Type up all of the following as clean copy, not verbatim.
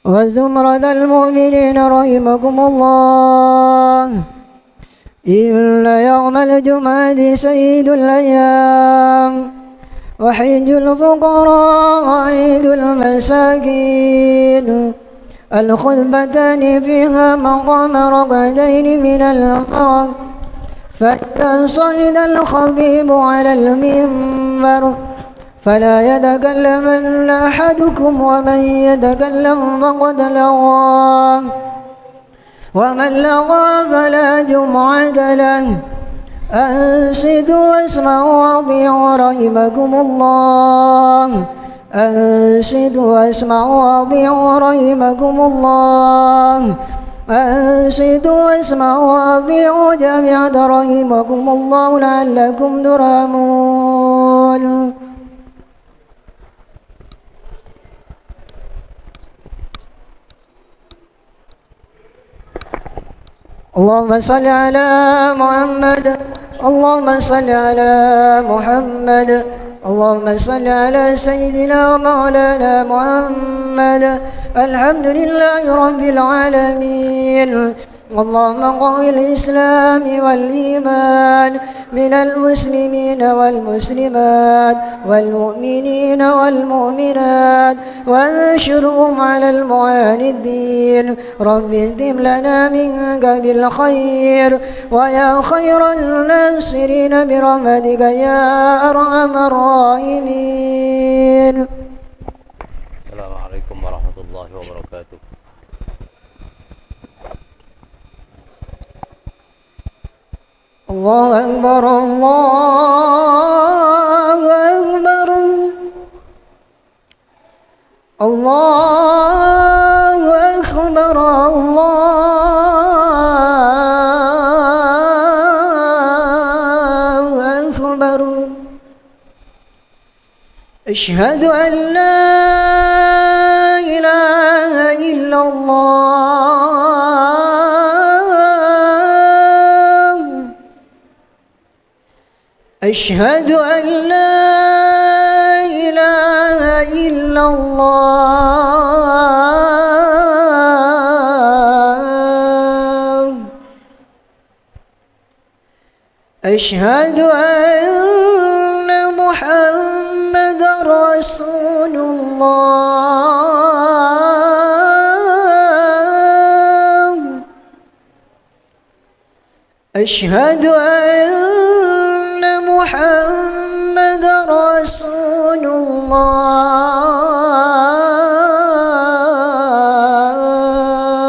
وزمرة المؤمنين رحمكم الله. إن يوم الجمعة سيد الأيام، وحج الفقراء وعيد المساكين. الخطبتان فيها مقام ركعتين من الفرض. فإذا صعد الخطيب على المنبر فلا يتكلمن أحدكم، ومن يتكلم فقد لغى، ومن لغى فلا جمعة له. أنصتوا واسمعوا وأطيعوا رحمكم الله. أنصتوا واسمعوا وأطيعوا رحمكم الله. أنصتوا واسمعوا وأطيعوا جميعا رحمكم الله لعلكم ترحمون. اللهم صل على محمد. اللهم صل على محمد. اللهم صل على سيدنا ومولانا محمد. الحمد لله رب العالمين. اللهم قوي الإسلام والإيمان من المسلمين والمسلمات والمؤمنين والمؤمنات، وانشرهم على المعاندين. رب ادم لنا منك بالخير، ويا خير الناصرين برحمتك يا أرحم الراحمين. السلام عليكم ورحمة الله وبركاته. الله أكبر الله أكبر الله أكبر الله أكبر. أشهد أن لا إله إلا الله. أشهد أن لا إله إلا الله. أشهد أن محمد رسول الله. أشهد أن محمد رسول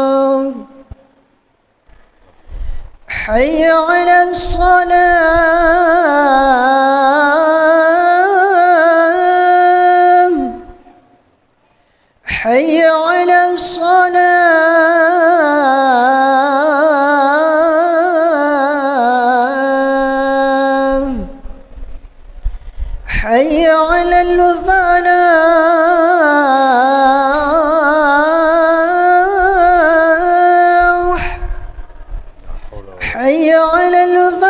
الله. حي على الصلاة. حي على الصلاة. حي على الفلاح. حي على الفلاح.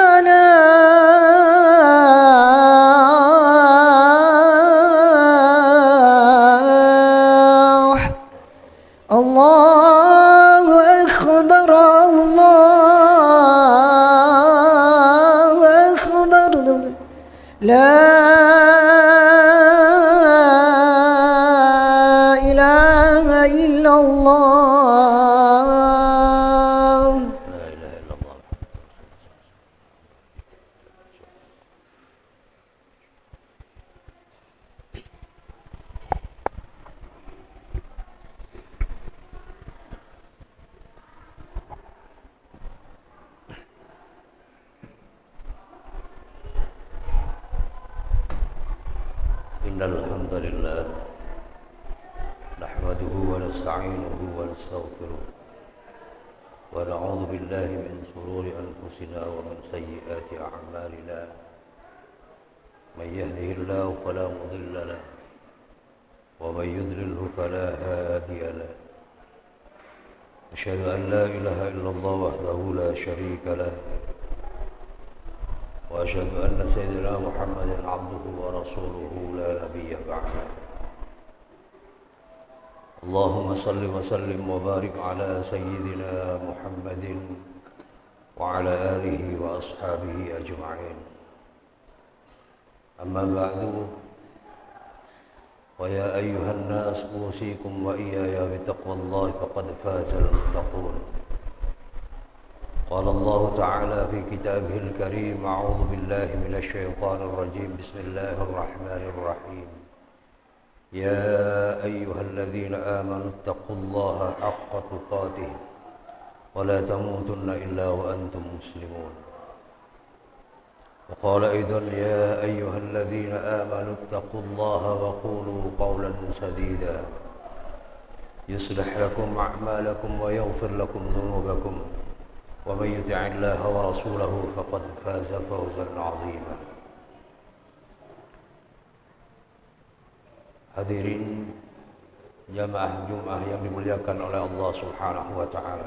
الله أكبر الله أكبر. لا إله إلا الله. لا إله إلا الله. إن الحمد لله نحمده ونستعينه ونستغفره، ونعوذ بالله من شرور أنفسنا ومن سيئات أعمالنا. من يهده الله فلا مضل له، ومن يضلله فلا هادي له. أشهد أن لا إله إلا الله وحده لا شريك له، وأشهد أن سيدنا محمد عبده ورسوله لا نبي بعده. اللهم صل وسلم وبارك على سيدنا محمد وعلى آله وأصحابه أجمعين. أما بعد، ويا أيها الناس أوصيكم وإياي بتقوى الله فقد فاز المتقون. قال الله تعالى في كتابه الكريم: أعوذ بالله من الشيطان الرجيم، بسم الله الرحمن الرحيم. يا أيها الذين آمنوا اتقوا الله حق تقاته ولا تموتن إلا وأنتم مسلمون. وقال أيضا: يا أيها الذين آمنوا اتقوا الله وقولوا قولا سديدا يصلح لكم أعمالكم ويغفر لكم ذنوبكم ومن يطع الله ورسوله فقد فاز فوزا عظيما. Hadirin jamaah Jumat yang dimuliakan oleh Allah Subhanahu wa taala.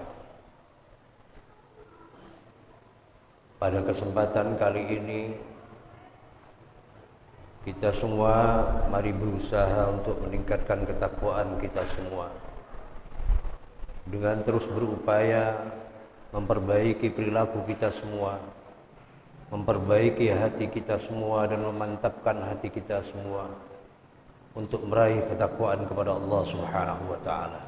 Pada kesempatan kali ini kita semua mari berusaha untuk meningkatkan ketakwaan kita semua dengan terus berupaya memperbaiki perilaku kita semua, memperbaiki hati kita semua dan memantapkan hati kita semua untuk meraih ketakwaan kepada Allah Subhanahu wa taala.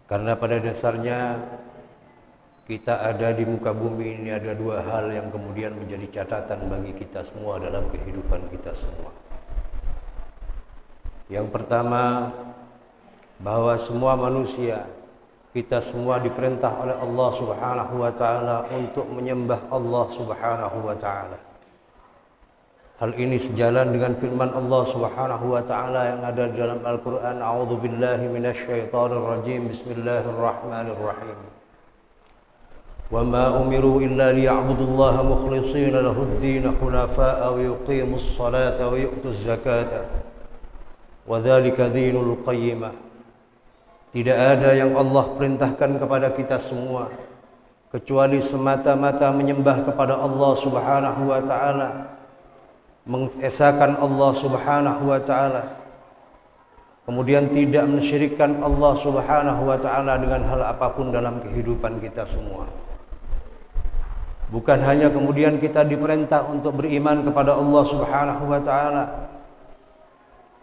Karena pada dasarnya kita ada di muka bumi ini ada dua hal yang kemudian menjadi catatan bagi kita semua dalam kehidupan kita semua. Yang pertama, bahwa semua manusia, kita semua diperintah oleh Allah Subhanahu wa taala untuk menyembah Allah Subhanahu wa taala. Hal ini sejalan dengan firman Allah Subhanahu wa taala yang ada di dalam Al-Qur'an, A'udzu billahi minasyaitonir rajim, bismillahirrahmanirrahim. Wa ma umiru illa liya'budullaha mukhlishina lahud-din hunafa'a wa yuqimus salata wa yu'tuz zakata wa dzalika dinul qayyimah. Tidak ada yang Allah perintahkan kepada kita semua kecuali semata-mata menyembah kepada Allah Subhanahu wa taala, mengesahkan Allah Subhanahu wa taala, kemudian tidak mensyirikkan Allah Subhanahu wa taala dengan hal apapun dalam kehidupan kita semua. Bukan hanya kemudian kita diperintah untuk beriman kepada Allah Subhanahu wa taala,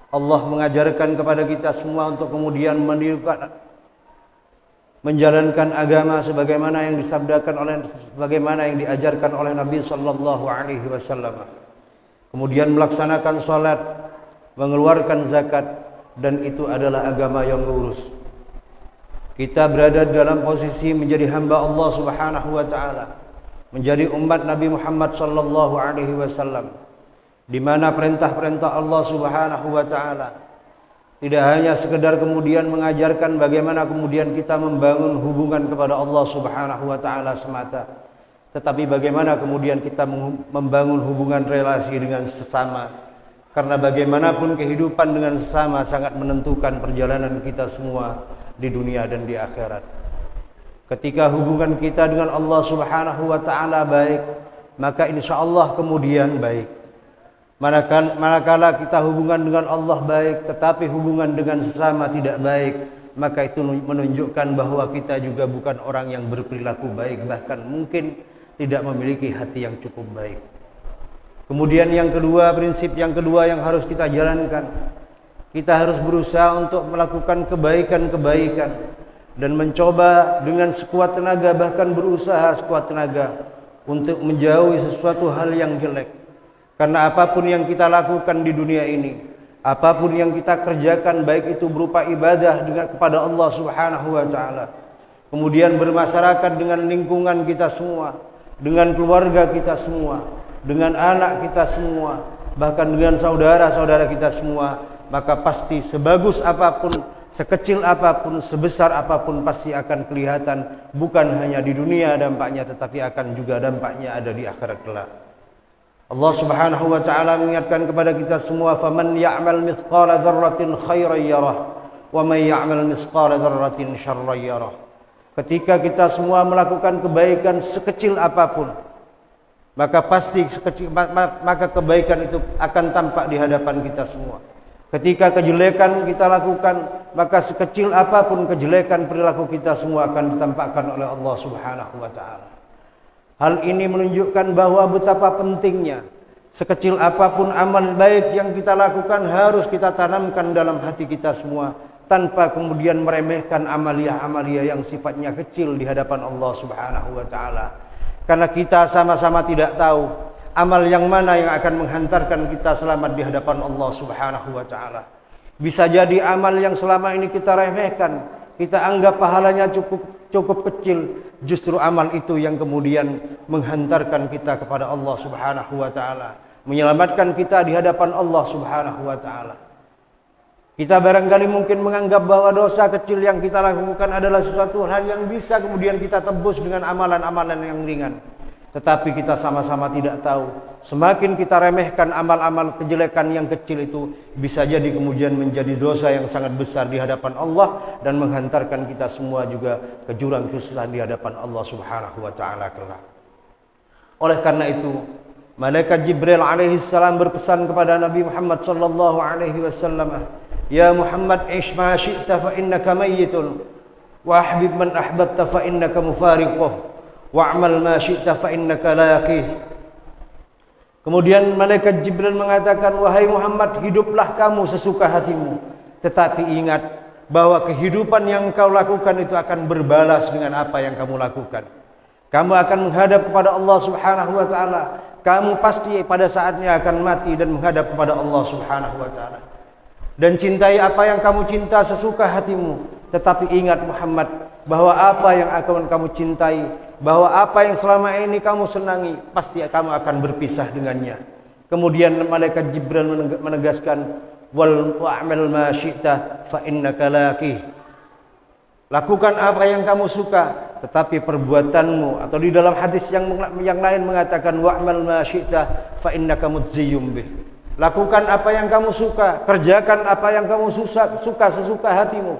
Allah mengajarkan kepada kita semua untuk kemudian menjalankan agama sebagaimana yang sebagaimana yang diajarkan oleh Nabi sallallahu alaihi wasallam. Kemudian melaksanakan salat, mengeluarkan zakat, dan itu adalah agama yang lurus. Kita berada dalam posisi menjadi hamba Allah Subhanahu wa taala, menjadi umat Nabi Muhammad sallallahu alaihi wasallam, di mana perintah-perintah Allah Subhanahu wa taala tidak hanya sekedar kemudian mengajarkan bagaimana kemudian kita membangun hubungan kepada Allah Subhanahu wa taala semata, tetapi bagaimana kemudian kita membangun hubungan relasi dengan sesama. Karena bagaimanapun kehidupan dengan sesama sangat menentukan perjalanan kita semua di dunia dan di akhirat. Ketika hubungan kita dengan Allah Subhanahu wa taala baik, maka insyaallah kemudian baik. Manakala kita hubungan dengan Allah baik tetapi hubungan dengan sesama tidak baik, maka itu menunjukkan bahwa kita juga bukan orang yang berperilaku baik, bahkan mungkin tidak memiliki hati yang cukup baik. Kemudian yang kedua, prinsip yang kedua yang harus kita jalankan, kita harus berusaha untuk melakukan kebaikan-kebaikan dan mencoba dengan sekuat tenaga, bahkan berusaha sekuat tenaga untuk menjauhi sesuatu hal yang jelek. Karena apapun yang kita lakukan di dunia ini, apapun yang kita kerjakan, baik itu berupa ibadah kepada Allah Subhanahu wa taala, kemudian bermasyarakat dengan lingkungan kita semua, dengan keluarga kita semua, dengan anak kita semua, bahkan dengan saudara-saudara kita semua, maka pasti sebagus apapun, sekecil apapun, sebesar apapun pasti akan kelihatan bukan hanya di dunia dampaknya, tetapi akan juga dampaknya ada di akhirat kelak. Allah Subhanahu wa taala mengingatkan kepada kita semua, faman ya'mal mithqala dzarratin khairan yarah wa man ya'mal mithqala dzarratin syarran yarah. Ketika kita semua melakukan kebaikan sekecil apapun, maka pasti maka kebaikan itu akan tampak di hadapan kita semua. Ketika kejelekan kita lakukan, maka sekecil apapun kejelekan perilaku kita semua akan ditampakkan oleh Allah Subhanahu wa taala. Hal ini menunjukkan bahwa betapa pentingnya sekecil apapun amal baik yang kita lakukan harus kita tanamkan dalam hati kita semua, tanpa kemudian meremehkan amalia-amalia yang sifatnya kecil di hadapan Allah Subhanahu wa taala. Karena kita sama-sama tidak tahu amal yang mana yang akan menghantarkan kita selamat di hadapan Allah Subhanahu wa taala. Bisa jadi amal yang selama ini kita remehkan, kita anggap pahalanya cukup kecil, justru amal itu yang kemudian menghantarkan kita kepada Allah Subhanahu wa taala, menyelamatkan kita di hadapan Allah Subhanahu wa taala. Kita barangkali mungkin menganggap bahwa dosa kecil yang kita lakukan adalah sesuatu hal yang bisa kemudian kita tebus dengan amalan-amalan yang ringan. Tetapi kita sama-sama tidak tahu, semakin kita remehkan amal-amal kejelekan yang kecil itu, bisa jadi kemudian menjadi dosa yang sangat besar di hadapan Allah dan menghantarkan kita semua juga ke jurang kesusahan di hadapan Allah Subhanahu wa taala kelak. Oleh karena itu, malaikat Jibril alaihi salam berpesan kepada Nabi Muhammad sallallahu alaihi wasallam, "Ya Muhammad, ish ma syi'ta fa innaka mayyitun, wa ahbib man ahbabta fa innaka mufariquh. Wa'mal ma syi'ta fa innaka laqih." Kemudian malaikat Jibril mengatakan, "Wahai Muhammad, hiduplah kamu sesuka hatimu, tetapi ingat bahwa kehidupan yang kau lakukan itu akan berbalas dengan apa yang kamu lakukan. Kamu akan menghadap kepada Allah Subhanahu wa taala. Kamu pasti pada saatnya akan mati dan menghadap kepada Allah Subhanahu wa taala. Dan cintai apa yang kamu cinta sesuka hatimu, tetapi ingat Muhammad bahwa apa yang akan kamu cintai, bahwa apa yang selama ini kamu senangi, pasti kamu akan berpisah dengannya." Kemudian malaikat Jibril menegaskan, "Wa'mal ma syi'ta fa innaka laqih." Lakukan apa yang kamu suka, tetapi perbuatanmu, atau di dalam hadis yang lain mengatakan, "Wa'mal ma syi'ta fa innaka mudziyum bih." Lakukan apa yang kamu suka, kerjakan apa yang kamu suka sesuka hatimu.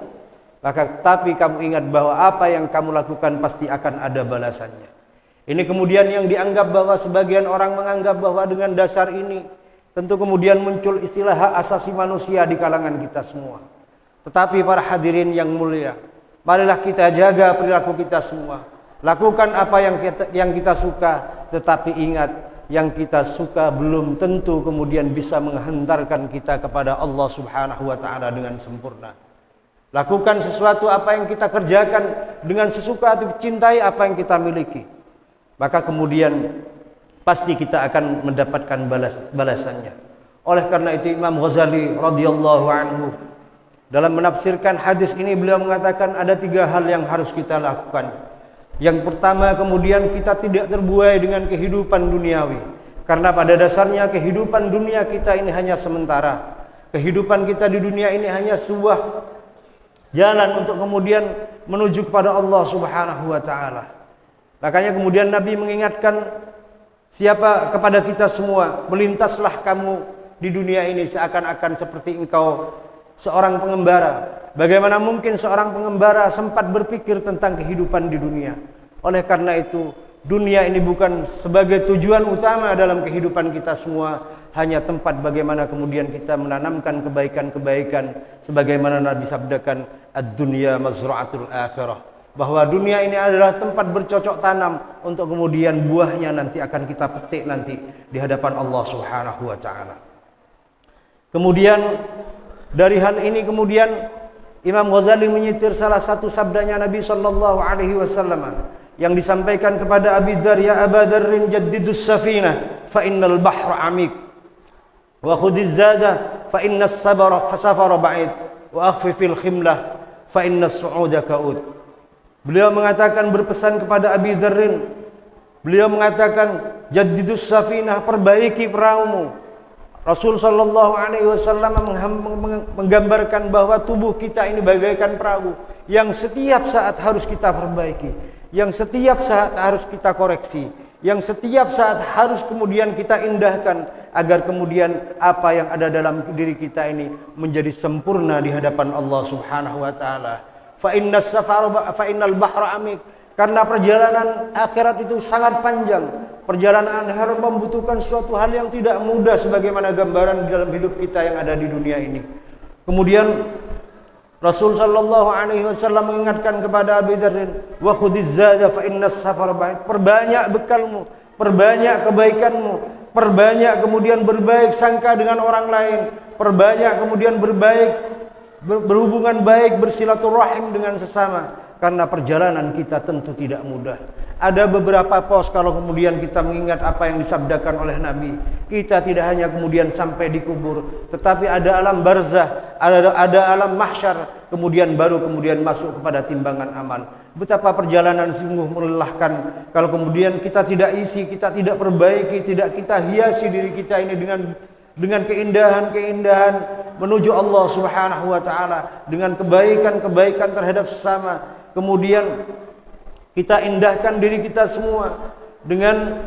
Tapi kamu ingat bahwa apa yang kamu lakukan pasti akan ada balasannya. Ini kemudian yang dianggap bahwa sebagian orang menganggap bahwa dengan dasar ini tentu kemudian muncul istilah hak asasi manusia di kalangan kita semua. Tetapi para hadirin yang mulia, marilah kita jaga perilaku kita semua. Lakukan apa yang kita suka, tetapi ingat yang kita suka belum tentu kemudian bisa menghantarkan kita kepada Allah Subhanahu wa taala dengan sempurna. Lakukan sesuatu apa yang kita kerjakan dengan sesuka hati, cintai apa yang kita miliki, maka kemudian pasti kita akan mendapatkan balasannya. Oleh karena itu Imam Ghazali radhiyallahu anhu dalam menafsirkan hadis ini, beliau mengatakan ada 3 hal yang harus kita lakukan. Yang pertama, kemudian kita tidak terbuai dengan kehidupan duniawi, karena pada dasarnya kehidupan dunia kita ini hanya sementara. Kehidupan kita di dunia ini hanya sebuah jalan untuk kemudian menuju kepada Allah Subhanahu wa taala. Makanya kemudian Nabi mengingatkan kepada kita semua, melintaslah kamu di dunia ini seakan-akan seperti engkau seorang pengembara. Bagaimana mungkin seorang pengembara sempat berpikir tentang kehidupan di dunia? Oleh karena itu, dunia ini bukan sebagai tujuan utama dalam kehidupan kita semua, hanya tempat bagaimana kemudian kita menanamkan kebaikan-kebaikan, sebagaimana Nabi sabdakan, "Ad-dunya mazra'atul akhirah." Bahwa dunia ini adalah tempat bercocok tanam untuk kemudian buahnya nanti akan kita petik nanti di hadapan Allah Subhanahu wa taala. Kemudian dari hal ini kemudian Imam Ghazali menyitir salah satu sabdanya Nabi sallallahu alaihi wasallam yang disampaikan kepada Abi Dzar, "Ya Aba Dzarrin jaddidus safinah fa innal bahra amik wa khudhiz zada fa innas safara ba'id wa akhfifil khimlah fa innas su'uda ka'ud." Beliau mengatakan, berpesan kepada Abi Dzarrin, beliau mengatakan, "Jaddidus safinah, perbaiki perahumu." Rasul sallallahu alaihi wasallam menggambarkan bahwa tubuh kita ini bagaikan perahu yang setiap saat harus kita perbaiki, yang setiap saat harus kita koreksi, yang setiap saat harus kemudian kita indahkan agar kemudian apa yang ada dalam diri kita ini menjadi sempurna di hadapan Allah Subhanahu wa taala. Fa innal bahra amik, Karena perjalanan akhirat itu sangat panjang. Perjalanan akhirat membutuhkan suatu hal yang tidak mudah sebagaimana gambaran di dalam hidup kita yang ada di dunia ini. Kemudian Rasul sallallahu alaihi wasallam mengingatkan kepada Abi Dzar, "Wa khudhiz zada fa innas safar ba'id." Perbanyak bekalmu, perbanyak kebaikanmu, perbanyak kemudian berbaik sangka dengan orang lain, perbanyak kemudian berhubungan baik, bersilaturahim dengan sesama. Karena perjalanan kita tentu tidak mudah. Ada beberapa pos kalau kemudian kita mengingat apa yang disabdakan oleh Nabi. Kita tidak hanya kemudian sampai di kubur, tetapi ada alam barzah, ada alam mahsyar, kemudian baru kemudian masuk kepada timbangan amal. Betapa perjalanan sungguh melelahkan kalau kemudian kita tidak isi, kita tidak perbaiki, tidak kita hiasi diri kita ini dengan keindahan-keindahan menuju Allah Subhanahu wa taala, dengan kebaikan-kebaikan terhadap sesama. Kemudian kita indahkan diri kita semua dengan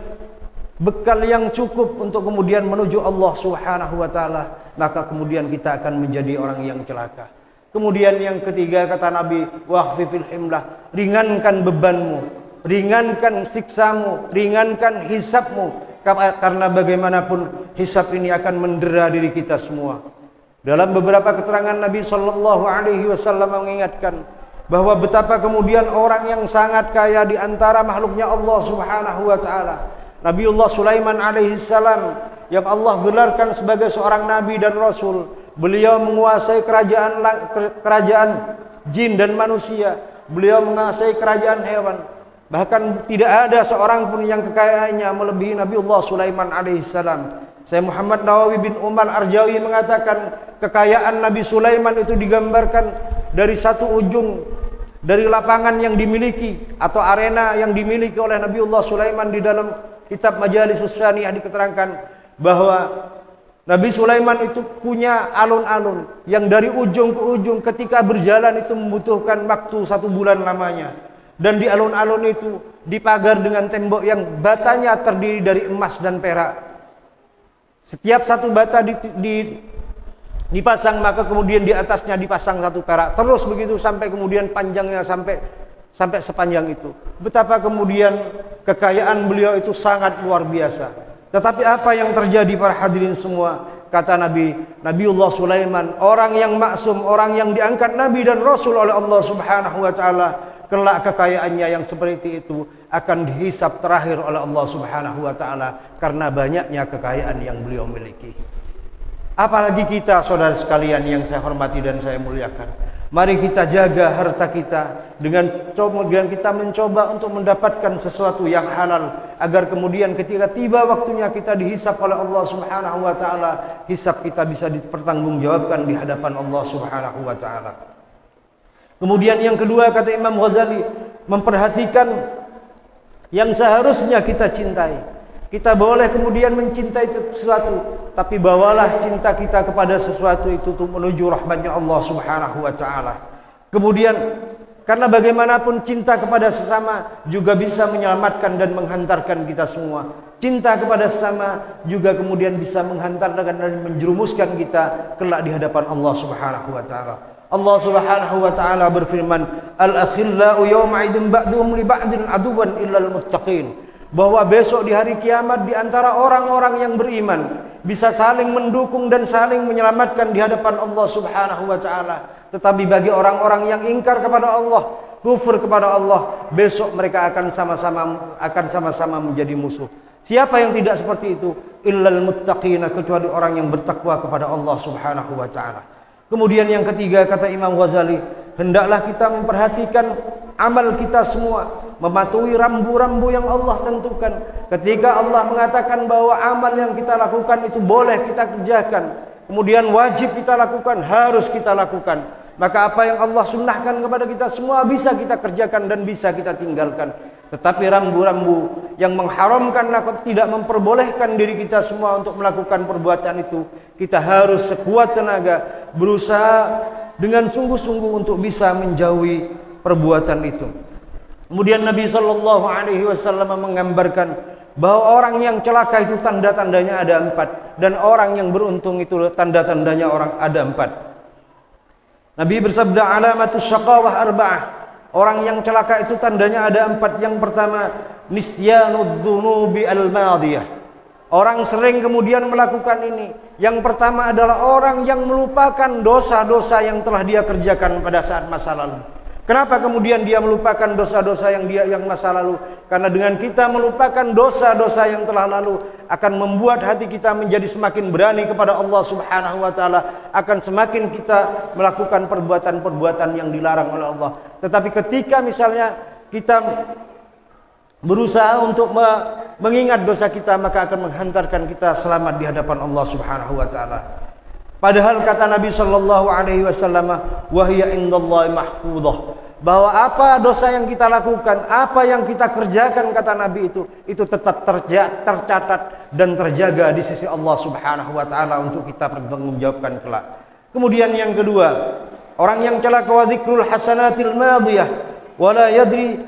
bekal yang cukup untuk kemudian menuju Allah Subhanahu wa taala, maka kemudian kita akan menjadi orang yang celaka. Kemudian yang ketiga kata Nabi, wahfifil himlah, ringankan bebanmu, ringankan siksamu, ringankan hisabmu, karena bagaimanapun hisab ini akan mendera diri kita semua. Dalam beberapa keterangan Nabi sallallahu alaihi wasallam mengingatkan bahwa betapa kemudian orang yang sangat kaya di antara makhluknya Allah Subhanahu wa taala, Nabiullah Sulaiman alaihi salam, yang Allah gelarkan sebagai seorang nabi dan rasul. Beliau menguasai kerajaan jin dan manusia, beliau menguasai kerajaan hewan. Bahkan tidak ada seorang pun yang kekayaannya melebihi Nabiullah Sulaiman alaihi salam. Saya Muhammad Nawawi bin Umar Arjawi mengatakan kekayaan Nabi Sulaiman itu digambarkan dari satu ujung dari lapangan yang dimiliki atau arena yang dimiliki oleh Nabiullah Sulaiman. Di dalam kitab Majalisus Saniyah diketerangkan bahwa Nabi Sulaiman itu punya alun-alun yang dari ujung ke ujung ketika berjalan itu membutuhkan waktu 1 bulan lamanya. Dan di alun-alun itu dipagar dengan tembok yang batanya terdiri dari emas dan perak. Setiap satu bata dipasang, maka kemudian di atasnya dipasang 1 perak. Terus begitu sampai kemudian panjangnya sampai sepanjang itu. Betapa kemudian kekayaan beliau itu sangat luar biasa. Tetapi apa yang terjadi para hadirin semua? Kata Nabiullah Sulaiman, orang yang maksum, orang yang diangkat nabi dan rasul oleh Allah Subhanahu wa taala, kelak kekayaannya yang seperti itu akan dihisab terakhir oleh Allah Subhanahu wa taala karena banyaknya kekayaan yang beliau miliki. Apalagi kita, saudara sekalian yang saya hormati dan saya muliakan. Mari kita jaga harta kita dengan kita mencoba untuk mendapatkan sesuatu yang halal, agar kemudian ketika tiba waktunya kita dihisab oleh Allah Subhanahu wa taala, hisab kita bisa dipertanggungjawabkan di hadapan Allah Subhanahu wa taala. Kemudian yang kedua kata Imam Ghazali, memperhatikan yang seharusnya kita cintai. Kita boleh kemudian mencintai sesuatu, tapi bawalah cinta kita kepada sesuatu itu untuk menuju rahmatnya Allah Subhanahu wa taala. Kemudian karena bagaimanapun cinta kepada sesama juga bisa menyelamatkan dan menghantarkan kita semua. Cinta kepada sesama juga kemudian bisa menghantarkan dan menjerumuskan kita kelak di hadapan Allah Subhanahu wa taala. Allah Subhanahu wa taala berfirman, "Al-akhillau yawma idzin ba'duhum li ba'din aduwwan illal muttaqin." Bahwa besok di hari kiamat di antara orang-orang yang beriman bisa saling mendukung dan saling menyelamatkan di hadapan Allah Subhanahu wa taala. Tetapi bagi orang-orang yang ingkar kepada Allah, kufur kepada Allah, besok mereka akan sama-sama menjadi musuh. Siapa yang tidak seperti itu? Illal muttaqina, kecuali orang yang bertakwa kepada Allah Subhanahu wa taala. Kemudian yang ketiga kata Imam Ghazali, hendaklah kita memperhatikan amal kita semua, mematuhi rambu-rambu yang Allah tentukan. Ketika Allah mengatakan bahwa amal yang kita lakukan itu boleh kita kerjakan, kemudian wajib kita lakukan, harus kita lakukan, maka apa yang Allah sunnahkan kepada kita semua bisa kita kerjakan dan bisa kita tinggalkan. Tetapi rambu-rambu yang mengharamkan atau tidak memperbolehkan diri kita semua untuk melakukan perbuatan itu, kita harus sekuat tenaga berusaha dengan sungguh-sungguh untuk bisa menjauhi perbuatan itu. Kemudian Nabi sallallahu alaihi wasallam menggambarkan bahwa orang yang celaka itu tanda-tandanya ada 4, dan orang yang beruntung itu tanda-tandanya ada 4. Nabi bersabda, alamatus syaqawah arba'ah. Orang yang celaka itu tandanya ada 4. Yang pertama, nisyanud dzunubi al-madiyah. Orang sering kemudian melakukan ini. Yang pertama adalah orang yang melupakan dosa-dosa yang telah dia kerjakan pada saat masa lalu. Kenapa kemudian dia melupakan dosa-dosa yang masa lalu? Karena dengan kita melupakan dosa-dosa yang telah lalu akan membuat hati kita menjadi semakin berani kepada Allah Subhanahu wa taala, akan semakin kita melakukan perbuatan-perbuatan yang dilarang oleh Allah. Tetapi ketika misalnya kita berusaha untuk mengingat dosa kita, maka akan menghantarkan kita selamat di hadapan Allah Subhanahu wa taala. Padahal kata Nabi sallallahu alaihi wasallam, wa hiya indallahi mahfudhah, bahwa apa dosa yang kita lakukan, apa yang kita kerjakan, kata Nabi itu tetap tercatat dan terjaga di sisi Allah Subhanahu wa taala untuk kita pertanggungjawabkan kelak. Kemudian yang kedua, orang yang celaka wa dzikrul hasanatil madiyah wala yadri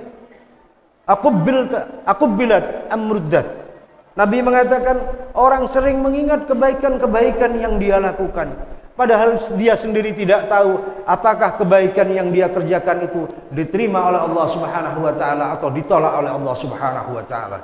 aqubbilat amruddat. Nabi mengatakan orang sering mengingat kebaikan-kebaikan yang dia lakukan, padahal dia sendiri tidak tahu apakah kebaikan yang dia kerjakan itu diterima oleh Allah Subhanahu wa taala atau ditolak oleh Allah Subhanahu wa taala.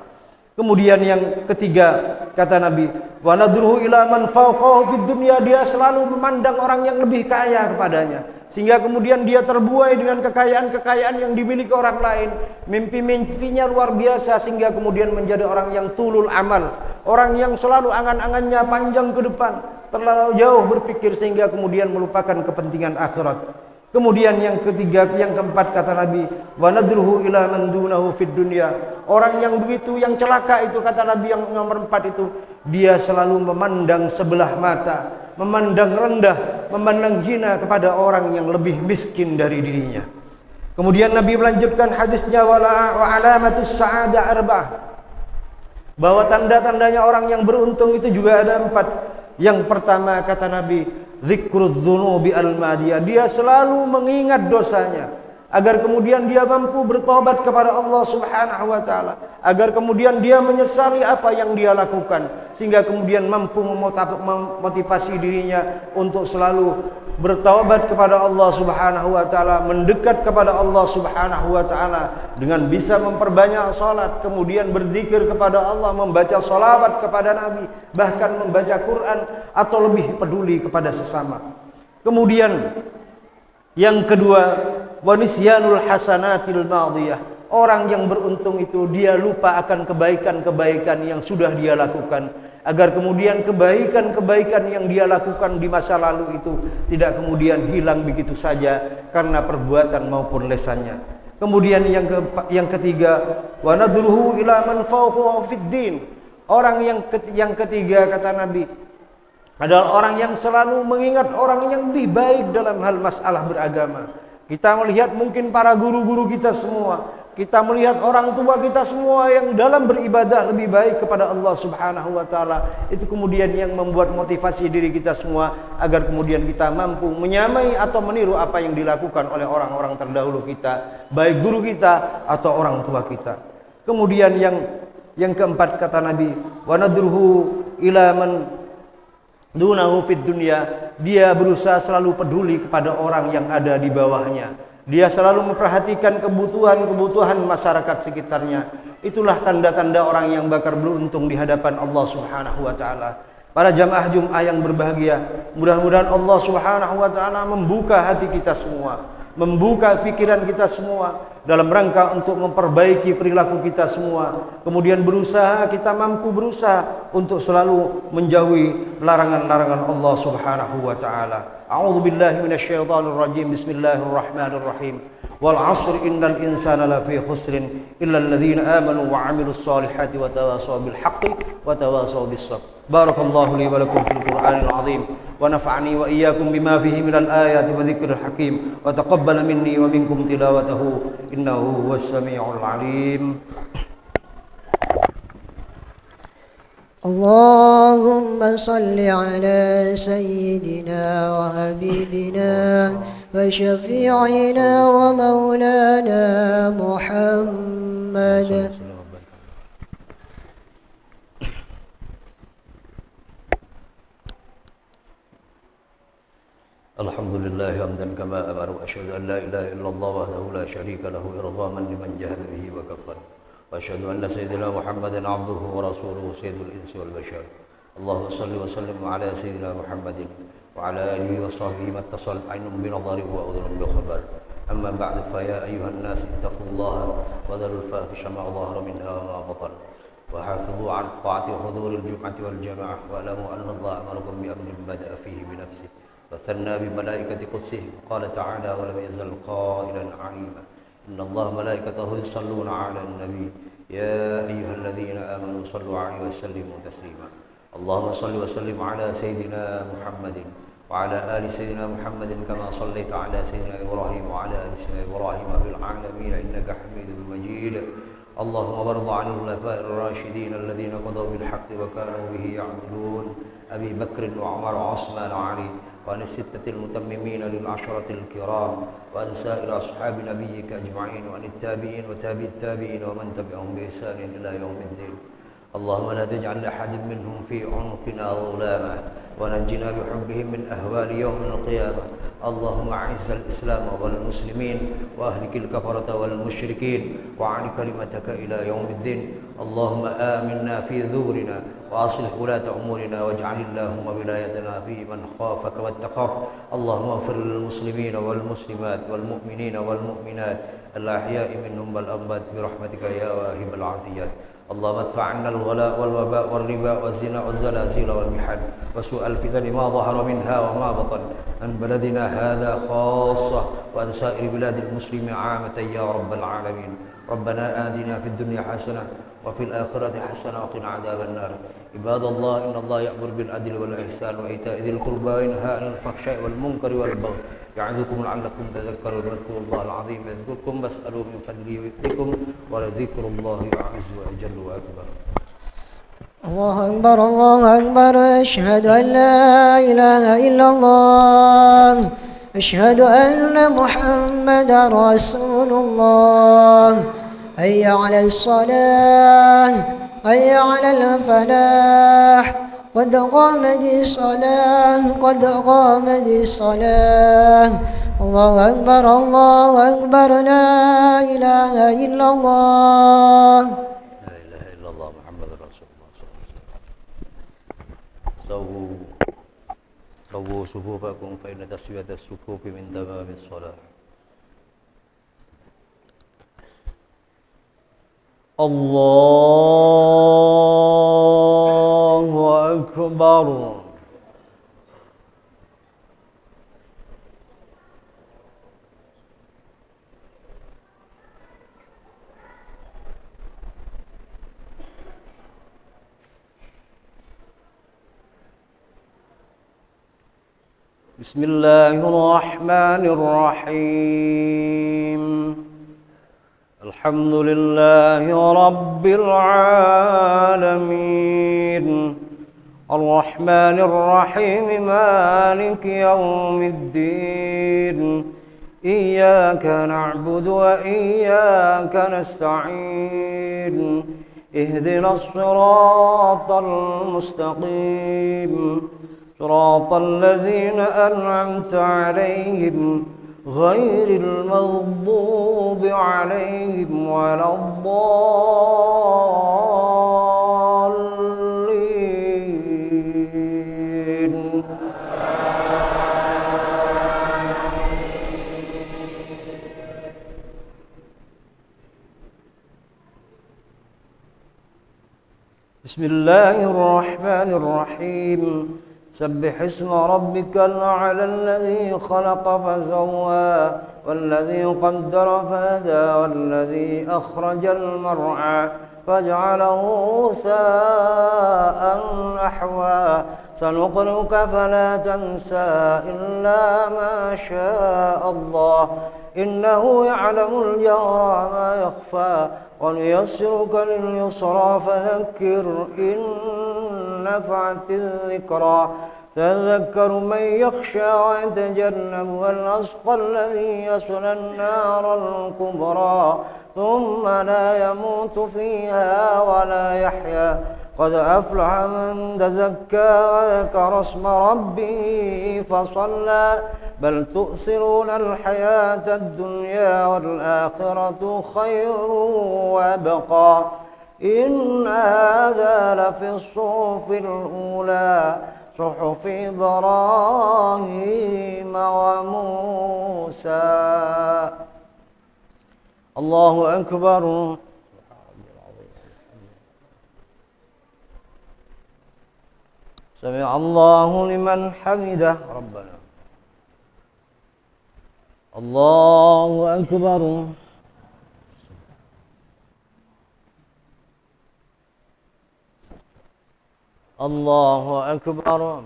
Kemudian yang ketiga, kata Nabi, wa nadruhu ila man fawqahu fid dunya, dia selalu memandang orang yang lebih kaya kepadanya, sehingga kemudian dia terbuai dengan kekayaan-kekayaan yang dimiliki orang lain. Mimpi-mimpinya luar biasa, sehingga kemudian menjadi orang yang tulul amal, orang yang selalu angan-angannya panjang ke depan, terlalu jauh berpikir sehingga kemudian melupakan kepentingan akhirat. Kemudian yang ketiga, yang keempat, kata Nabi, wa nadruhu ila man dunahu fid dunya, orang yang begitu, yang celaka itu, kata Nabi, yang nomor 4 itu, dia selalu memandang sebelah mata, memandang rendah, memandang hina kepada orang yang lebih miskin dari dirinya. Kemudian Nabi melanjutkan hadisnya, wa alamatus sa'adah arba'ah, bahwa tanda-tandanya orang yang beruntung itu juga ada 4. Yang pertama, kata Nabi, dzikrudz dzunubi al-madiyah, dia selalu mengingat dosanya agar kemudian dia mampu bertobat kepada Allah Subhanahu wa taala, agar kemudian dia menyesali apa yang dia lakukan, sehingga kemudian mampu memotivasi dirinya untuk selalu bertaubat kepada Allah Subhanahu wa taala, mendekat kepada Allah Subhanahu wa taala dengan bisa memperbanyak salat, kemudian berzikir kepada Allah, membaca shalawat kepada Nabi, bahkan membaca Quran atau lebih peduli kepada sesama. Kemudian yang kedua, wa nisyanul hasanatil madiyah, orang yang beruntung itu dia lupa akan kebaikan-kebaikan yang sudah dia lakukan, agar kemudian kebaikan-kebaikan yang dia lakukan di masa lalu itu tidak kemudian hilang begitu saja karena perbuatan maupun lesannya. Kemudian yang ketiga, wa nadruhu ila man fawqahu fid din, orang yang ketiga, kata Nabi, adalah orang yang selalu mengingat orang yang lebih baik dalam hal masalah beragama. Kita melihat mungkin para guru-guru kita semua, kita melihat orang tua kita semua yang dalam beribadah lebih baik kepada Allah Subhanahu wa taala. Itu kemudian yang membuat motivasi diri kita semua agar kemudian kita mampu menyamai atau meniru apa yang dilakukan oleh orang-orang terdahulu kita, baik guru kita atau orang tua kita. Kemudian yang keempat, kata Nabi, wa nadruhu ila man dunahu fid dunya, dia berusaha selalu peduli kepada orang yang ada di bawahnya. Dia selalu memperhatikan kebutuhan masyarakat sekitarnya. Itulah tanda-tanda orang yang bakal beruntung di hadapan Allah Subhanahu wa taala. Para jamaah Jumat yang berbahagia, mudah-mudahan Allah Subhanahu wa taala membuka hati kita semua, membuka pikiran kita semua dalam rangka untuk memperbaiki perilaku kita semua. Kemudian kita mampu berusaha untuk selalu menjauhi larangan-larangan Allah Subhanahu wa taala. A'udzu billahi minasyaitonir rajim. Bismillahirrahmanirrahim. Wal 'asri innal insana lafi khusrin illa alladhina amanu wa 'amilus solihati wa tawasaw bil haqqi wa tawasaw bis sabr. Barakallahu li wa lakum fil Qur'anil 'azim wa nafa'ani wa iyyakum bima fihi minal ayati wa dzikril hakim wa taqabbal minni wa minkum tilawatahu innahu huwas samiul 'alim. Allahumma salli ala sayyidina wa habibina wa syafi'ina wa maulana Muhammad. الحمد لله حمدا كما أمر وأشهد أن لا إله إلا الله وحده لا شريك له إرغاما لمن جهد به وكفر وأشهد أن سيدنا محمدا عبده ورسوله سيد الإنس والبشر اللهم صل وسلم على سيدنا محمد وعلى آله وصحبه ما اتصل عين بنظر وأذن بخبر أما بعد فيا أيها الناس اتقوا الله وذروا الفاحش ما ظهر منها وما بطن وحافظوا على الطاعة وحضور الجمعة والجماعة واعلموا أن الله أمركم بأمر بدأ فيه بنفسه وثنى بملائكة قدسه قال تعالى ولم يزل قائلا عليما إن الله ملائكته يصلون على النبي يا أيها الذين آمنوا صلوا عليه وسلموا تسليما اللهم صل وسلم على سيدنا محمد وعلى آل سيدنا محمد كما صليت على سيدنا إبراهيم وعلى آل سيدنا إبراهيم في العالمين إنك حميد مجيد اللهم وارض عن الخلفاء الراشدين الذين قضوا بالحق وكانوا به يعملون أبي بكر وعمر وعثمان وعلي وعن الستة المتممين للعشرة الكرام وعن سائر أصحاب نبيك أجمعين وعن التابعين وتابع التابعين ومن تبعهم بإحسان إلى يوم الدين اللهم لا تجعل لأحد منهم في عنقنا ظلاما ونجنا بحبهم من أهوال يوم القيامة اللهم أعز الإسلام والمسلمين وأهلك الكفرة والمشركين وعن كلمتك إلى يوم الدين اللهم آمنا في ذورنا وأصلح ولاة أمورنا واجعل اللهم ولايتنا في من خافك واتقاك اللهم اغفر للمسلمين والمسلمات والمؤمنين والمؤمنات الأحياء منهم والأموات برحمتك يا واهب العطيات اللهم ادفع عنا الغلاء والوباء والربا والزنا والزلازل والمحن وسوء الفتن ما ظهر منها وما بطن عن بلدنا هذا خاصة وعن سائر بلاد المسلمين عامة يا رب العالمين ربنا آتنا في الدنيا حسنة وفي الآخرة حسنة وقنا عذاب النار عباد الله إن الله يأمر بالعدل والإحسان وإيتاء ذي القربى وينهى عن الفحشاء والمنكر والبغي يعظكم لعلكم تذكرون واذكروا الله العظيم يذكركم واسألوا من فضله يؤتكم ولذكر الله أعز وأجل وأكبر الله أكبر الله أكبر أشهد أن لا إله إلا الله أشهد أن محمدا رسول الله حي على الصلاة حي على الفلاح قد قامت الصلاة قد قامت الصلاة الله أكبر لا إله إلا الله لا إله إلا الله محمد رسول الله صلى الله عليه وسلم سووا صفوفكم فإن تسوية الصفوف من تمام الصلاة الله أكبر بسم الله الرحمن الرحيم الحمد لله رب العالمين الرحمن الرحيم مالك يوم الدين إياك نعبد وإياك نستعين اهدنا الصراط المستقيم صراط الذين أنعمت عليهم غير المغضوب عليهم ولا الضالين بسم الله الرحمن الرحيم سبح اسم ربك الأعلى الذي خلق فسوى والذي قدر فهدى والذي أخرج المرعى فاجعله ساء نحوا سنقرئك فلا تنسى إلا ما شاء الله إنه يعلم الجهر ما يخفى ونيسرك لليسرى فذكر إن نفعت الذكرى تذكر من يخشى ويتجنبها الأشقى الذي يصلى النار الكبرى ثم لا يموت فيها ولا يحيا قد أفلح من تزكى وذكر اسم ربه فصلى بل تؤثرون الحياة الدنيا والآخرة خير وأبقى إن هذا لفي الصحف الأولى صحف إبراهيم وموسى. الله أكبر. سمع الله لمن حمده ربنا. الله أكبر. الله أكبر.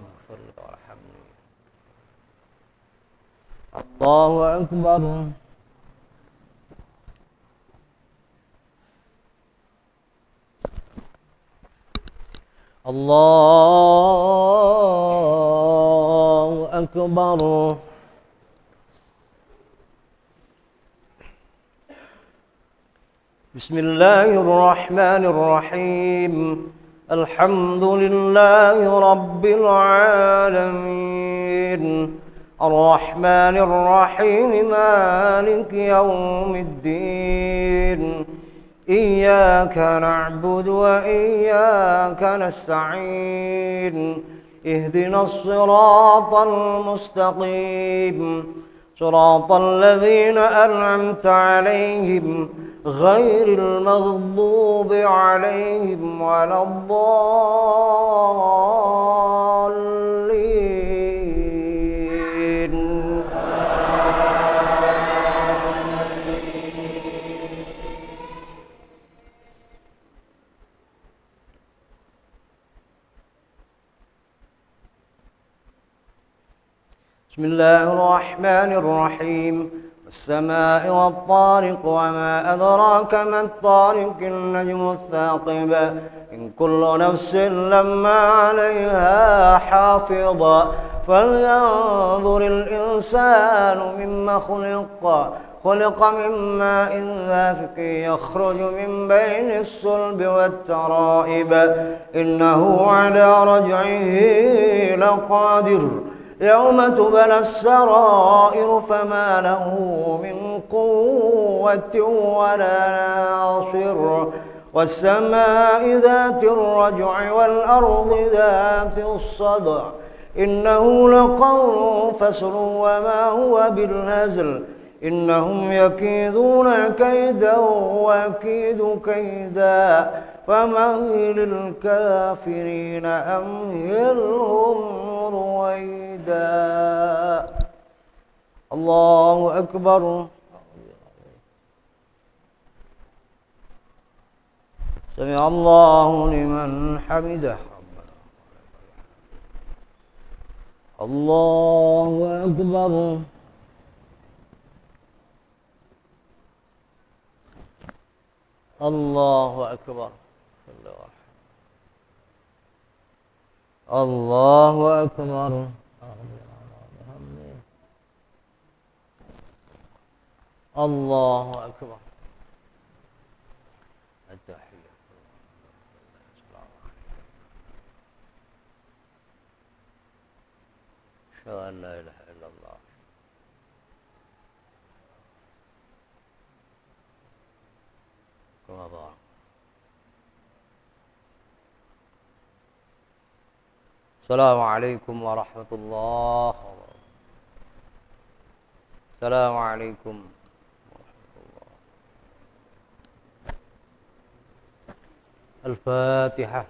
الله أكبر. الله أكبر. بسم الله الرحمن الرحيم. الحمد لله رب العالمين الرحمن الرحيم مالك يوم الدين إياك نعبد وإياك نستعين اهدنا الصراط المستقيم صراط الذين أنعمت عليهم غير المغضوب عليهم ولا الضالين. بسم الله الرحمن الرحيم. والسماء والطارق وما أدراك ما الطارق النجم الثاقب إن كل نفس لما عليها حافظ فلينظر الإنسان مما خلق من ماء دافق يخرج من بين الصلب والترائب إنه على رجعه لقادر يوم تبلى السرائر فما له من قوة ولا ناصر والسماء ذات الرجع والأرض ذات الصدع إنه لقول فصل وما هو بالهزل إنهم يكيدون كيدا وأكيد كيدا فمهل الكافرين أمهلهم رويدا. الله أكبر. سمع الله لمن حمده. الله أكبر. الله أكبر. الله أكبر. الله أكبر. التحية. أشهد أن لا إله إلا الله. كما ضاع. السلام عليكم ورحمة الله. السلام عليكم ورحمة الله. الفاتحة.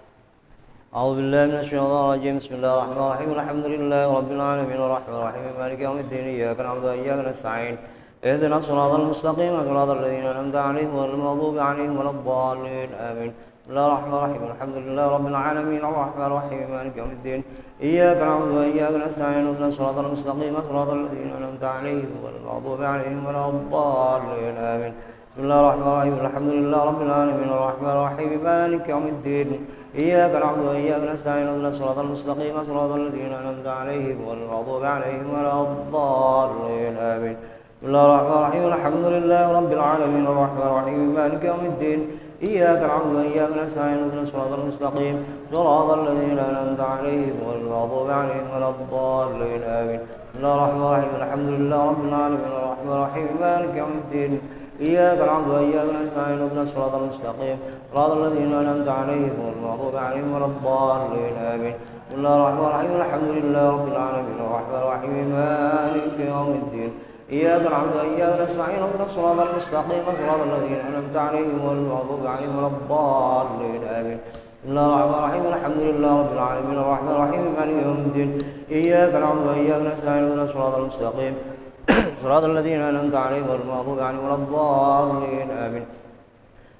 أعوذ بالله من الشيطان الرجيم. بسم الله الرحمن الرحيم. الحمد لله رب العالمين الرحمن الرحيم مالك يوم الدين إياك نعبد وإياك نستعين اهدنا الصراط المستقيم صراط الذين أنعمت عليهم غير المغضوب عليهم ولا الضالين آمين. بسم الله الرحمن الرحيم. الحمد لله رب العالمين الرحمن الرحيم مالك يوم الدين إياك نعبد وإياك نستعين اهدنا الصراط المستقيم صراط الذين أنعمت عليهم غير المغضوب عليهم ولا الضالين آمين. بسم الله الرحمن الرحيم. الحمد لله رب العالمين الرحمن الرحيم مالك يوم الدين إياك نعبد وإياك نستعين اهدنا الصراط المستقيم صراط الذين أنعمت عليهم غير المغضوب عليهم ولا الضالين آمين. بسم الله الرحمن الرحيم. الحمد لله رب العالمين الرحمن الرحيم مالك يوم الدين إياك نعبد وإياك نستعين اهدنا الصراط المستقيم صراط الذين أنعمت عليهم غير المغضوب عليهم ولا الضالين آمين. بسم الله الرحمن الرحيم الحمد لله رب العالمين الرحمن الرحيم مالك يوم الدين إياك نعبد وإياك نستعين اهدنا الصراط المستقيم صراط الذين أنعمت عليهم غير المغضوب عليهم ولا الضالين آمين. بسم الله الرحمن الرحيم الحمد لله رب العالمين الرحمن الرحيم مالك يوم الدين إياك نعبد وإياك نستعين اهدنا الصراط المستقيم صراط الذين أنعمت عليهم غير المغضوب عليهم ولا الضالين آمين. بسم الله الرحمن الرحيم الحمد لله رب العالمين الرحمن الرحيم مالك يوم الدين إياك نعبد وإياك نستعين اهدنا الصراط المستقيم صراط الذين أنعمت عليهم غير المغضوب عليهم ولا الضالين آمين.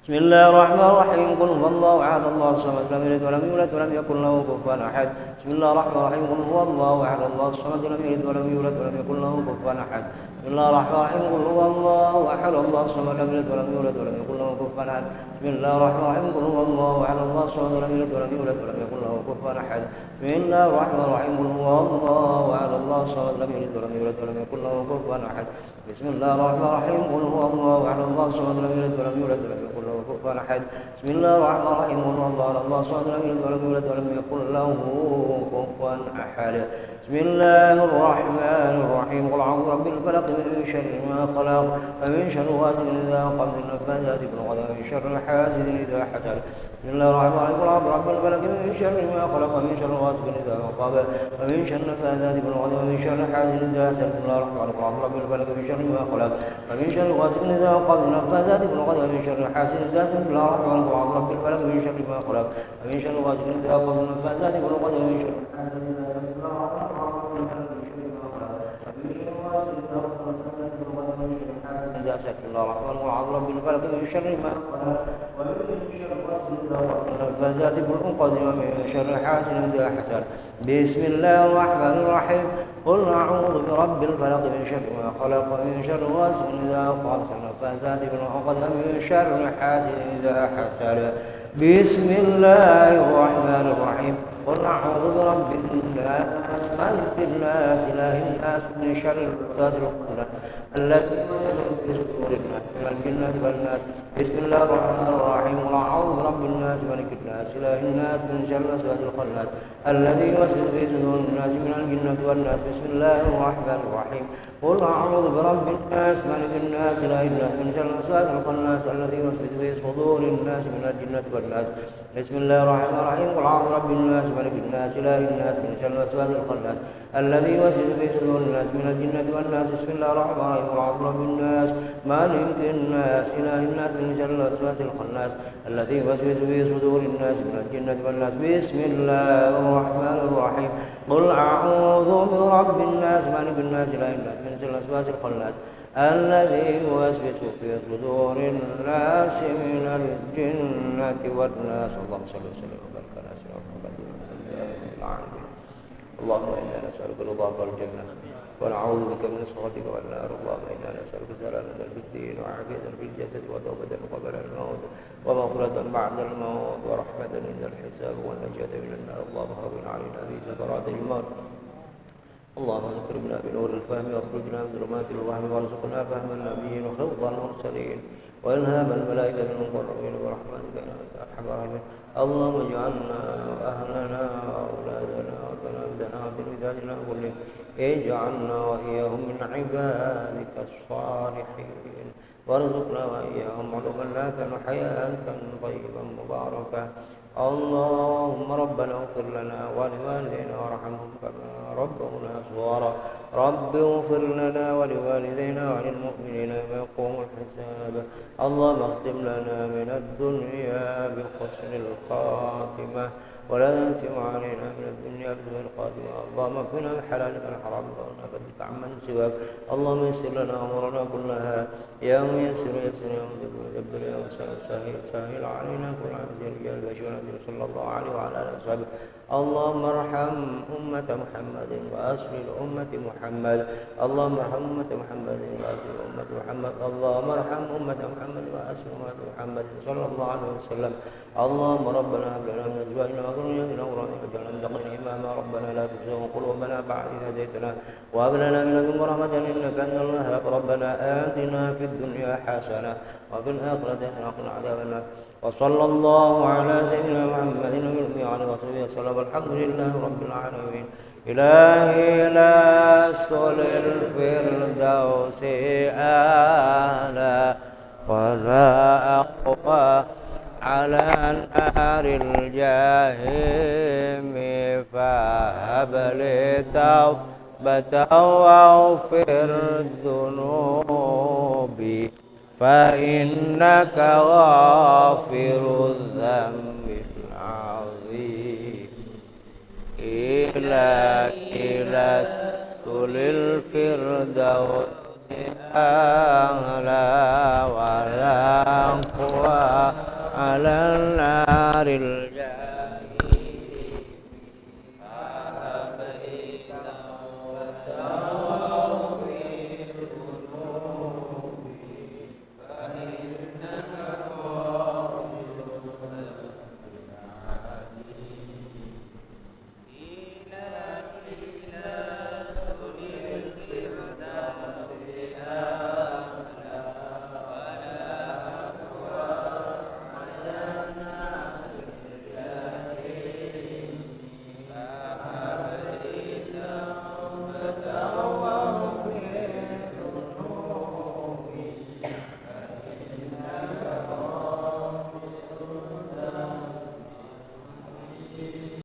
بسم الله الرحمن الرحيم قل هو الله أحد الله الصمد لم يلد ولم يولد ولم يكن له كفوا أحد. بسم الله الرحمن الرحيم قل هو الله أحد الله الصمد لم يلد ولم يولد ولم يكن له كفوا أحد. بسم الله الرحمن الرحيم قل هو الله أحد الله الصمد لم يلد ولم يولد ولم يكن له كفوا أحد. بسم الله الرحمن الرحيم قل هو الله أحد الله الصمد لم يلد ولم يولد ولم يكن له كفوا أحد. بسم الله الرحمن الرحيم قل هو الله أحد الله الصمد لم يلد ولم يولد ولم يكن له كفوا أحد. بسم الله الرحمن الرحيم قل هو الله أحد الله الصمد لم يلد ولم يولد ولم يكن له كفوا أحد. بسم الله الرحمن الرحيم قل هو الله أحد الله الصمد لم يلد ولم يولد ولم يكن له كفوا أحد. بسم الله الرحمن الرحيم قل أعوذ برب الفلق من شر ما خلق ومن شر غاسق إذا وقب النفاثات في العقد ومن شر حاسد إذا حسد. بسم الله الرحمن الرحيم قل أعوذ برب الفلق من شر ما خلق ومن شر غاسق إذا وقب ومن شر النفاثات في العقد ومن شر حاسد إذا حسد. بسم الله الرحمن الرحيم قل أعوذ برب الفلق من شر ما خلق ومن شر غاسق إذا وقب النفاثات في العقد ومن شر حاسد إذا حسد. بسم الله الرحمن الرحيم قل أعوذ برب الفلق من شر ما خلق ومن شر غاسق إذا وقب النفاثات في العقد ومن شر حاسد إذا حسد. بسم الله الرحمن الرحيم قل أعوذ برب الفلق من شر ما خلق ومن شر النفاثات في العقد ومن شر حاسد إذا حسد. بسم الله الرحمن الرحيم قل أعوذ برب الفلق من شر ما خلق ومن شر غاسق إذا وقب النفاثات في العقد ومن شر حاسد إذا حسد. بسم الله الرحمن الرحيم قل أعوذ برب الناس ملك الناس إله الناس من شر الوسواس الخناس الذي يوسوس في صدور الناس من الجنة والناس. بسم الله الرحمن الرحيم قل أعوذ برب الناس ملك الناس إله الناس من شر الوسواس الخناس الذي يوسوس في صدور الناس من الجنة والناس. بسم الله الرحمن الرحيم قل أعوذ برب الناس ملك الناس إله الناس من شر الوسواس الخناس الذي يوسوس في صدور الناس من الجنة والناس. بسم الله الرحمن الرحيم قل أعوذ برب الناس ملك الناس إله الناس من شر الوسواس الخناس الذي يوسوس في صدور الناس من الجنة والناس. بسم الله الرحمن الرحيم قل أعوذ برب الناس مالك الناس إله الناس من شر الوسواس الخناس الذي يوسوس في صدور الناس من الجنة والناس. بسم الله الرحمن الرحيم قل أعوذ برب الناس مالك الناس إله الناس من شر الوسواس الخناس الذي يوسوس في صدور الناس من الجنة والناس. اللهم صل وسلم وبارك على سيدنا محمد العالمين. اللهم إنا نسألك رضاك والجنة ونعوذ بك من سخطك والنار. اللهم إنا نسألك سلامة في الدين وعافية في الجسد وتوبة قبل الموت ومغفرة بعد الموت ورحمة عند الحساب والنجاة من النار. اللهم هون علينا في سكرات الموت. اللهم اكرمنا بنور الفهم واخرجنا من ظلمات الوهم وارزقنا فهم النبيين وحفظ المرسلين والهام الملائكة المقربين برحمتك يا ارحم الراحمين. اللهم اجعلنا واهلنا واولادنا وتلامذتنا وذرياتنا كلهم اجعلنا واياهم من عبادك الصالحين وارزقنا واياهم علما نافعا وحياة طيبا مباركة. اللهم ربنا اغفر لنا ولوالدينا وارحمهم كما ربونا صغارا. رب اغفر لنا ولوالدينا وللمؤمنين يوم يقوم الحساب. اللهم اختم لنا من الدنيا بحسن الخاتمة ولا تختم علينا من الدنيا بسوء الخاتمة. اللهم اكفنا الحلال والحرام ونفدك عمن سواك. اللهم يسر لنا امورنا كلها يا ميسر يسر يا مدبر يا سهل علينا كل عزيز رجال بشر صلى الله عليه وعلى اله وصحبه. اللهم ارحم أمة محمد وأصل أمة محمد. اللهم ارحم أمة محمد وأصل أمة محمد. اللهم ارحم أمة محمد وأصل سنة محمد صلى الله عليه وسلم. اللهم ربنا هب لنا من أزواجنا وذرياتنا قرة أعين واجعلنا للمتقين إماما. ربنا لا تزغ قلوبنا بعد إذ هديتنا وهب لنا من لدنك رحمة إنك أنت الوهاب. ربنا آتنا في الدنيا حسنة وفي الآخرة حسنة وقنا عذاب النار. وصلى الله على سيدنا محمد وعلى آله وصحبه وسلم. الحمد لله رب العالمين. إلهي لست للفردوس أعلى ولا أقوى على نار الجحيم فهب لي توبة واغفر ذنوبي فإنك غافر الذنب العظيم. إلهي لست للفردوس أعلى ولا أقوى على النار